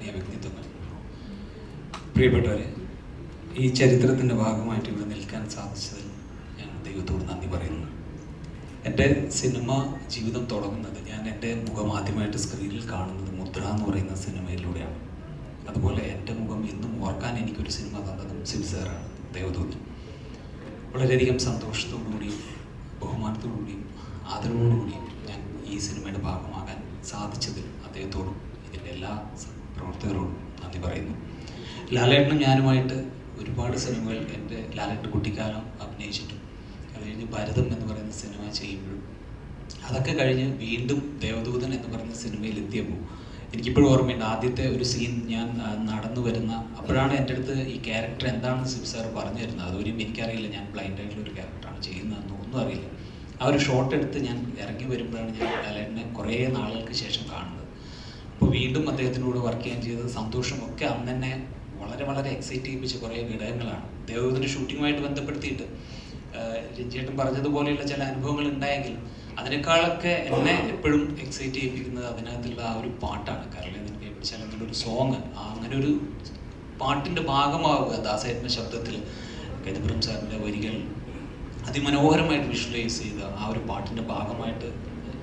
അഭിനയ വ്യക്തിത്വങ്ങൾ, പ്രിയപ്പെട്ടവരെ, ഈ ചരിത്രത്തിൻ്റെ ഭാഗമായിട്ട് ഇവിടെ നിൽക്കാൻ സാധിച്ചതിൽ ഞാൻ ദൈവത്തോട് നന്ദി പറയുന്നു. എൻ്റെ സിനിമ ജീവിതം തുടങ്ങുന്നത് ഞാൻ എൻ്റെ മുഖം ആദ്യമായിട്ട് സ്ക്രീനിൽ കാണുന്നത് മുദ്ര എന്ന് പറയുന്ന സിനിമയിലൂടെയാണ്. അതുപോലെ എൻ്റെ മുഖം എന്നും ഓർക്കാൻ എനിക്കൊരു സിനിമ തന്നതും സിബി സാറാണ്, ദേവദൂതൻ. വളരെയധികം സന്തോഷത്തോടുകൂടിയും ബഹുമാനത്തോടുകൂടിയും ആദരവോടുകൂടിയും ഞാൻ ഈ സിനിമയുടെ ഭാഗമാകാൻ സാധിച്ചതിൽ അദ്ദേഹത്തോടും ഇതിൻ്റെ എല്ലാ പ്രവർത്തകരോടും നന്ദി പറയുന്നു. ലാലേട്ടനും ഞാനുമായിട്ട് ഒരുപാട് സിനിമകൾ എൻ്റെ ലാലേട്ടൻ കുട്ടിക്കാലം അഭിനയിച്ചിട്ടും അത് കഴിഞ്ഞ് ഭരതം എന്ന് പറയുന്ന സിനിമ ചെയ്യുമ്പോഴും അതൊക്കെ കഴിഞ്ഞ് വീണ്ടും ദേവദൂതൻ എന്ന് പറയുന്ന സിനിമയിൽ എത്തിയപ്പോൾ എനിക്കിപ്പോഴും ഓർമ്മയുണ്ട്. ആദ്യത്തെ ഒരു സീൻ ഞാൻ നടന്നു വരുന്ന അപ്പോഴാണ് എൻ്റെ അടുത്ത് ഈ ക്യാരക്ടർ എന്താണെന്ന് സിബി സാർ പറഞ്ഞു തരുന്നത്. അതൊരു എനിക്കറിയില്ല, ഞാൻ ബ്ലൈൻഡായിട്ടുള്ള ഒരു ക്യാരക്ടറാണ് ചെയ്യുന്നതെന്ന് ഒന്നും അറിയില്ല. ആ ഒരു ഷോട്ട് എടുത്ത് ഞാൻ ഇറങ്ങി വരുമ്പോഴാണ് ഞാൻ ലാലേട്ടനെ കുറേ നാളുകൾക്ക് ശേഷം കാണുന്നത്. അപ്പോൾ വീണ്ടും അദ്ദേഹത്തിനോട് വർക്ക് ചെയ്യാൻ ചെയ്തത് സന്തോഷമൊക്കെ അന്ന് തന്നെ വളരെ വളരെ എക്സൈറ്റ് ചെയ്യിപ്പിച്ച കുറേ ഘടകങ്ങളാണ്. ദേവദൂതൻ്റെ ഷൂട്ടിങ്ങുമായിട്ട് ബന്ധപ്പെടുത്തിയിട്ട് രഞ്ജിയേട്ടൻ പറഞ്ഞതുപോലെയുള്ള ചില അനുഭവങ്ങൾ ഉണ്ടായെങ്കിലും അതിനേക്കാളൊക്കെ എന്നെ എപ്പോഴും എക്സൈറ്റ് ചെയ്യിപ്പിക്കുന്നത് അതിനകത്തുള്ള ആ ഒരു പാട്ടാണ്. കാരണം പിടിച്ചാൽ എന്നുള്ളൊരു സോങ്, അങ്ങനെ ഒരു പാട്ടിൻ്റെ ഭാഗമാവുക ദാസേട്ടൻ്റെ ശബ്ദത്തിൽ കൈതപുരം സാറിൻ്റെ വരികൾ അതിമനോഹരമായിട്ട് വിഷ്വലൈസ് ചെയ്ത ആ ഒരു പാട്ടിൻ്റെ ഭാഗമായിട്ട്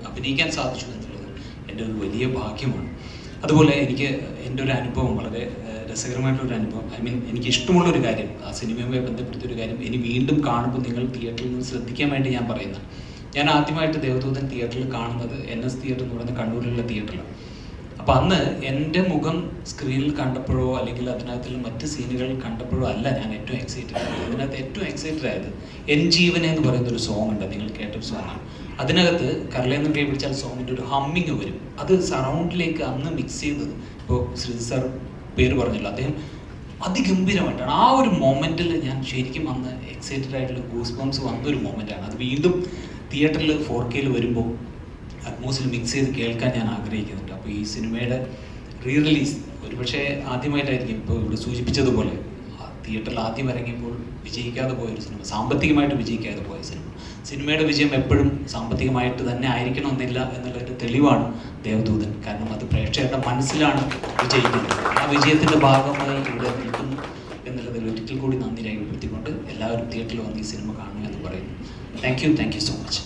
അഭിനയിക്കാൻ സാധിച്ചു എന്നുള്ളത് എൻ്റെ ഒരു വലിയ ഭാഗ്യമാണ്. അതുപോലെ എനിക്ക് എൻ്റെ ഒരു അനുഭവം വളരെ രസകരമായിട്ടുള്ളൊരു അനുഭവം, എനിക്ക് ഇഷ്ടമുള്ളൊരു കാര്യം, ആ സിനിമയുമായി ബന്ധപ്പെടുത്തിയൊരു കാര്യം ഇനി വീണ്ടും കാണുമ്പോൾ നിങ്ങൾ തിയേറ്ററിൽ നിന്ന് ശ്രദ്ധിക്കാൻ വേണ്ടി ഞാൻ പറയുന്നത്. ഞാൻ ആദ്യമായിട്ട് ദേവദൂതൻ തിയേറ്ററിൽ കാണുന്നത് NS തിയേറ്റർ എന്ന് പറയുന്ന കണ്ണൂരിലുള്ള തിയേറ്ററിലാണ്. അപ്പോൾ അന്ന് എൻ്റെ മുഖം സ്ക്രീനിൽ കണ്ടപ്പോഴോ അല്ലെങ്കിൽ അതിനകത്തുള്ള മറ്റ് സീനുകൾ കണ്ടപ്പോഴോ അല്ല ഞാൻ ഏറ്റവും എക്സൈറ്റഡ് ആയത്. അതിനകത്ത് ഏറ്റവും എക്സൈറ്റഡ് ആയത് എൻ ജീവനെ എന്ന് പറയുന്ന ഒരു സോങ് ഉണ്ട്, നിങ്ങൾ കേട്ടൊരു സോങ്ങാണ്. അതിനകത്ത് കരളേന്ന് കൈ പിടിച്ചാൽ സോങ്ങിൻ്റെ ഒരു ഹമ്മിങ് വരും. അത് സറൗണ്ടിലേക്ക് അന്ന് മിക്സ് ചെയ്തത്, ഇപ്പോൾ ശ്രീധർ സാർ പേര് പറഞ്ഞല്ലോ, അദ്ദേഹം അതിഗംഭീരമായിട്ടാണ്. ആ ഒരു മൊമെൻറ്റിൽ ഞാൻ ശരിക്കും അന്ന് എക്സൈറ്റഡ് ആയിട്ടുള്ള ഗൂസ് ബംസ് വന്നൊരു മൊമെൻറ്റാണ്. അത് വീണ്ടും തിയേറ്ററിൽ 4K വരുമ്പോൾ അറ്റ്മോസിൽ മിക്സ് ചെയ്ത് കേൾക്കാൻ ഞാൻ ആഗ്രഹിക്കുന്നുണ്ട്. അപ്പോൾ ഈ സിനിമയുടെ റിലീസ് ഒരുപക്ഷെ ആദ്യമായിട്ടായിരിക്കും, ഇപ്പോൾ ഇവിടെ സൂചിപ്പിച്ചതുപോലെ തിയേറ്ററിൽ ആദ്യം ഇറങ്ങിയപ്പോൾ വിജയിക്കാതെ പോയൊരു സിനിമ, സാമ്പത്തികമായിട്ട് വിജയിക്കാതെ പോയ സിനിമ. സിനിമയുടെ വിജയം എപ്പോഴും സാമ്പത്തികമായിട്ട് തന്നെ ആയിരിക്കണമെന്നില്ല എന്നുള്ളതിൻ്റെ തെളിവാണ് ദേവദൂതൻ. കാരണം അത് പ്രേക്ഷകരുടെ മനസ്സിലാണ് വിജയിക്കുന്നത്. ആ വിജയത്തിൻ്റെ ഭാഗമായി ഇവിടെ നിൽക്കുന്നു എന്നുള്ളതിൽ ഒരിക്കൽ കൂടി നന്ദി രേഖപ്പെടുത്തിക്കൊണ്ട് എല്ലാവരും തിയേറ്ററിൽ വന്ന് ഈ സിനിമ കാണുക എന്ന് പറയുന്നു. Thank you so much.